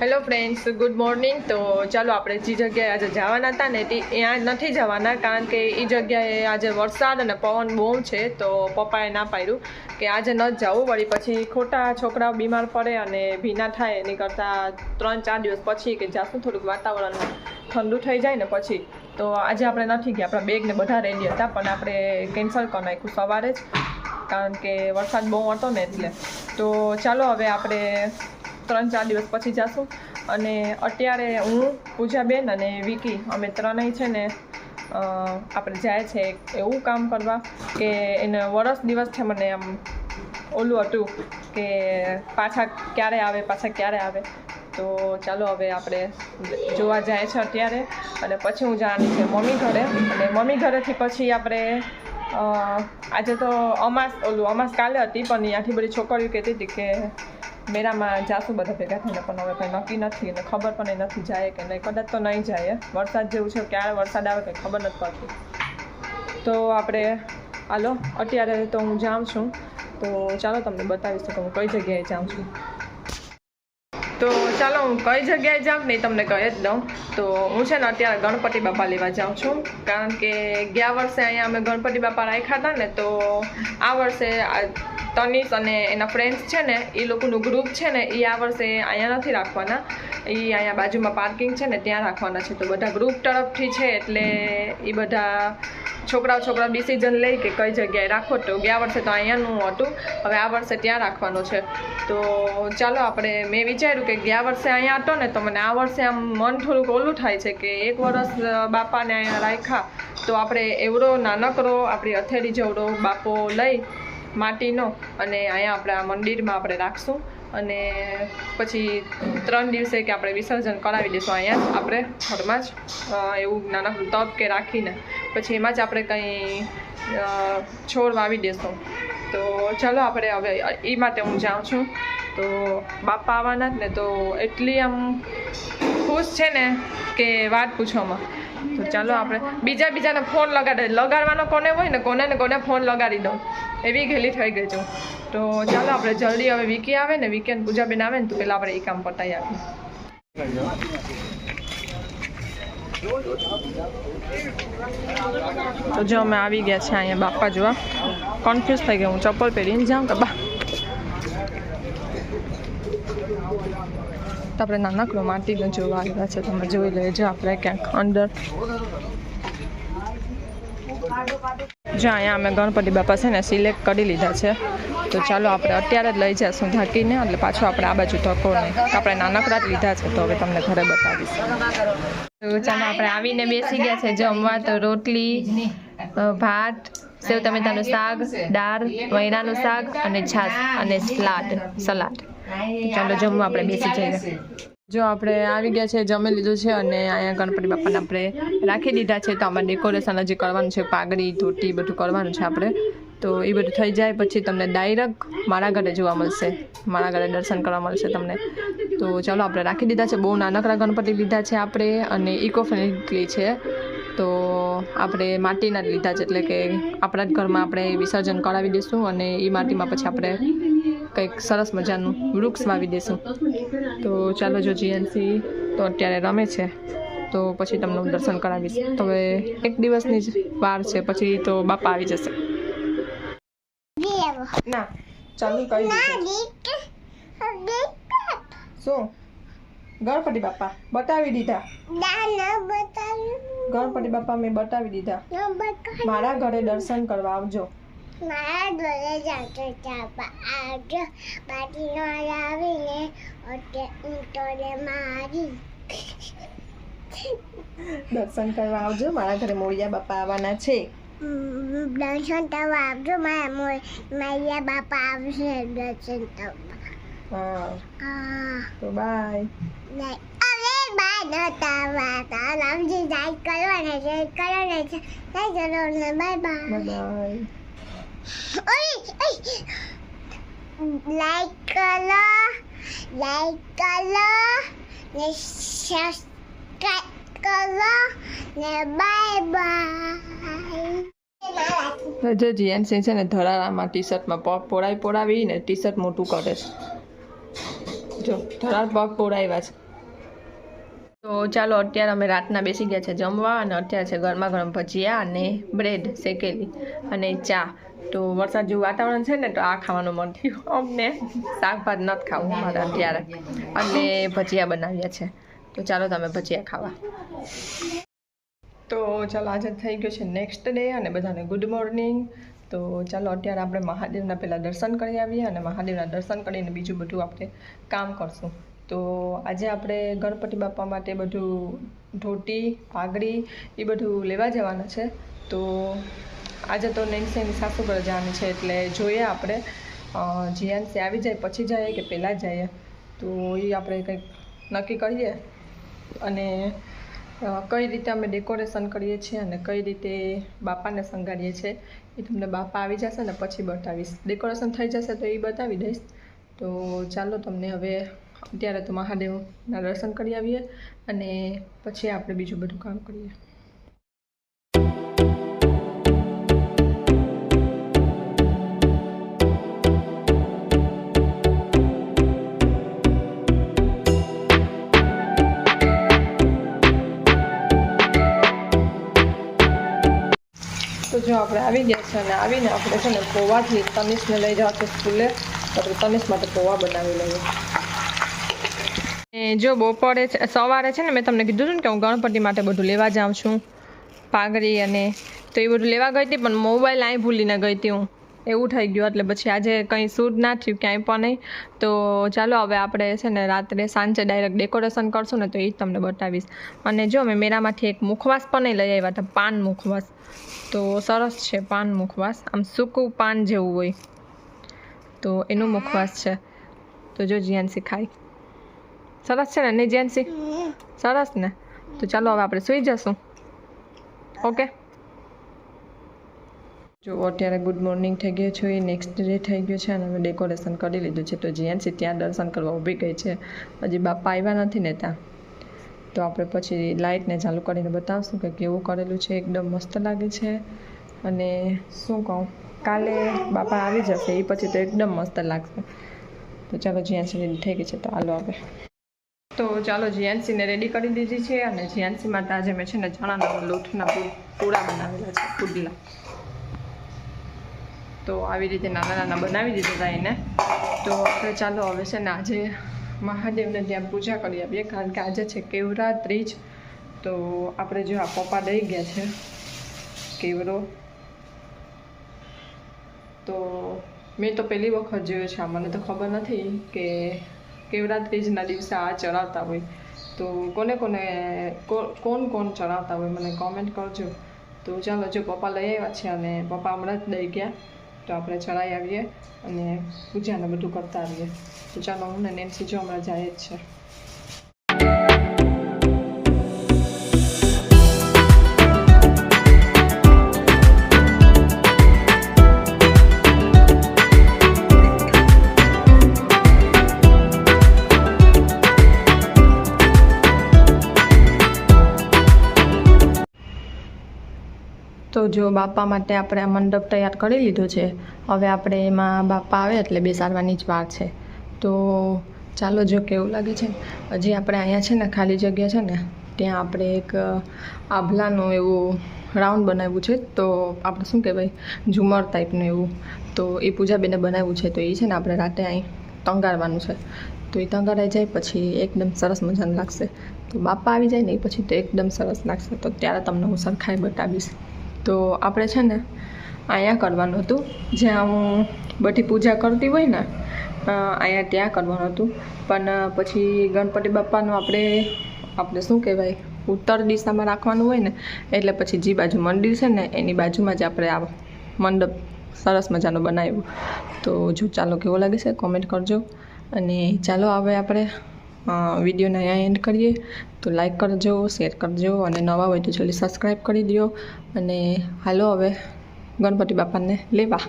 Hello friends, good morning. તો ચાલો આપણે જે જગ્યાએ આજે જવાના હતા ને ત્યાં નથી જવાના, કારણ કે એ જગ્યાએ આજે વરસાદ અને પવન બહુ છે. તો પપ્પાએ ના પાડ્યું કે આજે ન જ જવું, વળી પછી ખોટા છોકરાઓ બીમાર પડે અને ભીના થાય એની કરતાં 3-4 દિવસ પછી કે જાશું, થોડુંક વાતાવરણ ઠંડુ થઈ જાય ને પછી. તો આજે આપણે નથી ગયા, આપણા બેગ ને બધા રેડી હતા પણ આપણે કેન્સલ કરી નાખ્યું સવારે જ, કારણ કે વરસાદ બહુ હતો ને એટલે. તો ચાલો હવે આપણે 3-4 દિવસ પછી જઈશું. અને અત્યારે હું, પૂજાબેન અને વિકી અમે ત્રણેય છે ને આપણે જાય છે એવું કામ કરવા કે એને વરસ દિવસ છે મને આમ ઓલું હતું કે પાછા ક્યારે આવે. તો ચાલો હવે આપણે જોવા જાય છે અત્યારે, અને પછી હું જવાની છે મમ્મી ઘરે. અને મમ્મી ઘરેથી પછી આપણે આજે તો અમાસ કાલે હતી, પણ ત્યાંથી બધી છોકરીઓ કહેતી હતી કે મેળામાં જાશું બધા ભેગા થઈને, પણ હવે કંઈ નક્કી નથી અને ખબર પણ નથી જાય કે નહીં. કદાચ તો નહીં જાય, વરસાદ જેવું છે, ક્યારે વરસાદ આવે કંઈ ખબર નથી પડતી. તો આપણે હાલો, અત્યારે તો હું જાઉં છું. તો ચાલો તમને બતાવીશ કે હું કઈ જગ્યાએ જાઉં છું. તો ચાલો હું કઈ જગ્યાએ જાઉં નહીં તમને કહી જ દઉં. તો હું છે ને અત્યારે ગણપતિ બાપા લેવા જાઉં છું, કારણ કે ગયા વર્ષે અહીંયા અમે ગણપતિ બાપા રાખ્યા હતા ને, તો આ વર્ષે તનિષ અને એના ફ્રેન્ડ્સ છે ને એ લોકોનું ગ્રુપ છે ને એ આ વર્ષે અહીંયા નથી રાખવાના, એ અહીંયા બાજુમાં પાર્કિંગ છે ને ત્યાં રાખવાના છે. તો બધા ગ્રુપ તરફથી છે એટલે એ બધા છોકરાઓ ડિસિઝન લઈ કે કઈ જગ્યાએ રાખો. તો ગયા વર્ષે તો અહીંયાનું હતું, હવે આ વર્ષે ત્યાં રાખવાનું છે. તો ચાલો મેં વિચાર્યું કે ગયા વર્ષે અહીંયા હતો ને, તો મને આ વર્ષે આમ મન થોડુંક ઓલું થાય છે કે એક વર્ષ બાપાને અહીંયા રાખ્યા, તો આપણે એવડો નાનકડો આપણી હથેળી જેવડો બાપો લઈ માટીનો, અને અહીંયા આપણે આ મંદિરમાં આપણે રાખશું. અને પછી 3 દિવસે કે આપણે વિસર્જન કરાવી દઈશું અહીંયા આપણે ઘરમાં જ, એવું નાનકડું તપ કે રાખીને પછી એમાં જ આપણે કંઈ છોડ વાવી દઈશું. તો ચાલો આપણે હવે એ માટે હું જાઉં છું. તો બાપા આવવાના જ ને, તો એટલી આમ ખુશ છે ને કે વાત પૂછવામાં. તો ચાલો આપણે બીજાને ફોન લગાડવાનો કોને હોય ને કોને ફોન લગાડી દઉં, એવી ઘેલી થઈ ગઈ છું. તો ચાલો આપણે જલ્દી હવે વિકી આવે ને, વિકી અને પૂજાબેન આવે ને, તો પહેલાં આપણે એ કામ પતાવી આપીએ. તો જો અમે આવી ગયા છે અહીંયા બાપા જોવા. કન્ફ્યુઝ થઈ ગઈ, હું ચપ્પલ પહેરીને જાઉં કે બા. તો આપણે નાનકડું માટીનું જોવા આવ્યા છે, તમે જોઈ લેજો. આપણે ક્યાંક અંદર જો અહીંયા અમે ગણપતિ બાપા છે ને સિલેક્ટ કરી લીધા છે. તો ચાલો આપણે અત્યારે જ લઈ જઈશું ઢાંકીને, એટલે પાછું આપણે આ બાજુ ધક્કો નહીં, આપણે નાનકડા જ લીધા છે. તો હવે તમને ઘરે બતાવીશ. તો ચાલો આપણે આવીને બેસી ગયા છે જમવા. તો રોટલી, ભાત, સેવ ટમેટાનું શાક, દાળ, વૈરાનું શાક અને છાશ અને સલાડ. ચાલો જમવા આપણે બેસી જઈએ. જો આપણે આવી ગયા છે, જમી લીધું છે, અને અહીંયા ગણપતિ બાપાને આપણે રાખી દીધા છે. તો આમાં ડેકોરેશન હજી કરવાનું છે, પાઘડી, ધોતી બધું કરવાનું છે આપણે. તો એ બધું થઈ જાય પછી તમને ડાયરેક્ટ મારા ઘરે જોવા મળશે, મારા ઘરે દર્શન કરવા મળશે તમને. તો ચાલો આપણે રાખી દીધા છે. બહુ નાનકડા ગણપતિ લીધા છે આપણે, અને ઇકો ફ્રેન્ડલી છે. તો આપણે માટીના જ લીધા છે, એટલે કે આપણા જ ઘરમાં આપણે વિસર્જન કરાવી દઈશું, અને એ માટીમાં પછી આપણે કંઈક સરસ મજાનું વૃક્ષ વાવી દઈશું. તો ચાલો, જો જીએનસી તો અત્યારે રમે છે, તો પછી તમને હું દર્શન કરાવીશ. તો હવે 1 દિવસની જ વાર છે, પછી તો બાપા આવી જશે. ના ચાલુ કરી શું ગણપતિ બાપા બતાવી દીધા, ગણપતિ બાપા મેં બતાવી દીધા. મારા ઘરે દર્શન કરવા આવજો. મારા ઘરે આવજો બાટીનો આવીને દર્શન કરવા આવજો. મારા ઘરે મોરિયા બાપા આવવાના છે. દર્શન કરવા આવજો. મારા બાપા આવશે દર્શન કરવા. હા તો બાય. લાઈક કરો ને સબસ્ક્રાઇબ કરો ને બાય બાય. જો જીએનસી છે ને ધરારામાં ટી-શર્ટમાં પગ પોડાવી ને ટી-શર્ટ મોટું કરે છે. જો ધરાર પગ પોડાવ્યા છે. તો ચાલો અત્યારે અમે રાતના બેસી ગયા છે જમવા અને અત્યારે છે ગરમા ગરમ ભજીયા અને બ્રેડ શેકેલી અને ચા. તો વરસાદ જેવું વાતાવરણ છે ને તો આ ખાવાનું મન થયું અમને. શાકભાત નથી ખાવું અમારે અત્યારે અને ભજીયા બનાવ્યા છે. તો ચાલો તમે ભજીયા ખાવા. તો ચાલો આજે થઈ ગયો છે નેક્સ્ટ ડે અને બધાને ગુડ મોર્નિંગ. તો ચાલો અત્યારે આપણે મહાદેવના પહેલાં દર્શન કરી આવીએ અને મહાદેવના દર્શન કરીને બીજું બધું આપણે કામ કરશું. તો આજે આપણે ગણપતિ બાપા માટે બધું ધોતી પાઘડી એ બધું લેવા જવાના છે. તો આજે તો નેન્સીની સાસુ ઘરે જવાની છે એટલે જોઈએ આપણે જીયાનસી આવી જાય પછી જઈએ કે પહેલાં જઈએ. તો એ આપણે કંઈક નક્કી કરીએ અને કઈ રીતે અમે ડેકોરેશન કરીએ છીએ અને કઈ રીતે બાપાને શણગારીએ છીએ એ તમને બાપા આવી જશે ને પછી બતાવીશ. ડેકોરેશન થઈ જશે તો એ બતાવી દઈશ. તો ચાલો તમને હવે અત્યારે તો મહાદેવના દર્શન કરી આવીએ અને પછી આપણે બીજું બધું કામ કરીએ. તો જો આપણે આવી ગયા છે અને આવીને આપણે છે ને પૌવાથી તનિષને લઈ જાવ છે સ્કૂલે. તો આપણે તનિષ માટે પૌવા બનાવી લઈએ. જો બપોરે સવારે છે ને મેં તમને કીધું હતું ને કે હું ગણપતિ માટે બધું લેવા જાઉં છું પાઘડી અને તો એ બધું લેવા ગઈ હતી પણ મોબાઈલ અહીં ભૂલીને ગઈ હતી હું. એવું થઈ ગયું એટલે પછી આજે કંઈ શૂટ ના થયું ક્યાંય પણ નહીં. તો ચાલો હવે આપણે છે ને રાત્રે સાંજે ડાયરેક્ટ ડેકોરેશન કરશું ને તો એ જ તમને બતાવીશ. અને જો અમે મેરામાંથી એક મુખવાસ પણ નહીં લઈ આવ્યા હતા, પાન મુખવાસ. તો સરસ છે પાન મુખવાસ, આમ સૂકું પાન જેવું હોય તો એનું મુખવાસ છે. તો જો જીયાનસી ખાય. સરસ છે ને નહીં જીયાનસી? સરસ ને. તો ચાલો હવે આપણે સૂઈ જશું. ઓકે. જો અત્યારે ગુડ મોર્નિંગ થઈ ગયું છે, નેક્સ્ટ ડે થઈ ગયો છે અને અમે ડેકોરેશન કરી લીધું છે. તો જીયાનસી ત્યાં દર્શન કરવા ઊભી ગઈ છે. હજી બાપા આવ્યા નથી ને ત્યાં. તો આપણે પછી લાઇટને ચાલુ કરીને બતાવશું કે કેવું કરેલું છે. એકદમ મસ્ત લાગે છે અને શું કહું, કાલે બાપા આવી જશે એ પછી તો એકદમ મસ્ત લાગશે. તો ચાલો જીયાનસી રેડી થઈ ગઈ છે તો હાલો આવે. તો ચાલો જીયાનસીને રેડી કરી દીધી છે અને જીયાનસી માટે આજે મેં છે ને ચણાના લોટના પૂરા બનાવેલા છે, પુડલા. તો આવી રીતે નાના નાના બનાવી દીધા હતા એને. તો આપણે ચાલો હવે છે ને આજે મહાદેવને ત્યાં પૂજા કરી આવીએ કારણ કે આજે છે કેવરા ત્રીજ. તો આપણે જો આ પપ્પા દઈ ગયા છે કેવરો. તો મેં તો પહેલી વખત જોયો છે, મને તો ખબર નથી કે કેવરા ત્રીજના દિવસે આ ચડાવતા હોય. તો કોણ કોણ ચડાવતા હોય મને કોમેન્ટ કરજો. તો ચાલો જો પપ્પા લઈ આવ્યા છે અને પપ્પા હમણાં જ દઈ ગયા. તો આપણે ચડાવી આવીએ અને પૂજાને બધું કરતા આવીએ. તો ચાલો હું ને નેન્સી જો હમણાં જાય જ છે. તો જો બાપા માટે આપણે આ મંડપ તૈયાર કરી લીધો છે. હવે આપણે એમાં બાપા આવે એટલે બેસાડવાની જ વાર છે. તો ચાલો જો કેવું લાગે છે. હજી આપણે અહીંયા છે ને ખાલી જગ્યા છે ને ત્યાં આપણે એક આભલાનું એવું રાઉન્ડ બનાવ્યું છે. તો આપણે શું કહેવાય ઝુમર ટાઈપનું એવું. તો એ પૂજાબેને બનાવ્યું છે. તો એ છે ને આપણે રાતે અહીં ટંગારવાનું છે. તો એ ટંગારાઈ જાય પછી એકદમ સરસ મજાનું લાગશે. તો બાપા આવી જાય ને એ પછી તો એકદમ સરસ લાગશે. તો ત્યારે તમને હું સરખાઈ બતાવીશ. તો આપણે છે ને અહીંયા કરવાનું હતું જ્યાં હું બધી પૂજા કરતી હોય ને અહીંયા ત્યાં કરવાનું હતું. પણ પછી ગણપતિ બાપાનું આપણે શું કહેવાય ઉત્તર દિશામાં રાખવાનું હોય ને એટલે પછી જે બાજુ મંદિર છે ને એની બાજુમાં જ આપણે આ મંડપ સરસ મજાનું બનાવ્યું. તો જો ચાલો કેવો લાગે છે કોમેન્ટ કરજો. અને ચાલો હવે આપણે વિડીયોને અહીંયા એન્ડ કરીએ. તો લાઈક કરજો, શેર કરજો અને નવા હોય તો જલ્દી સબસ્ક્રાઈબ કરી દો. અને હાલો હવે ગણપતિ બાપાને લેવા.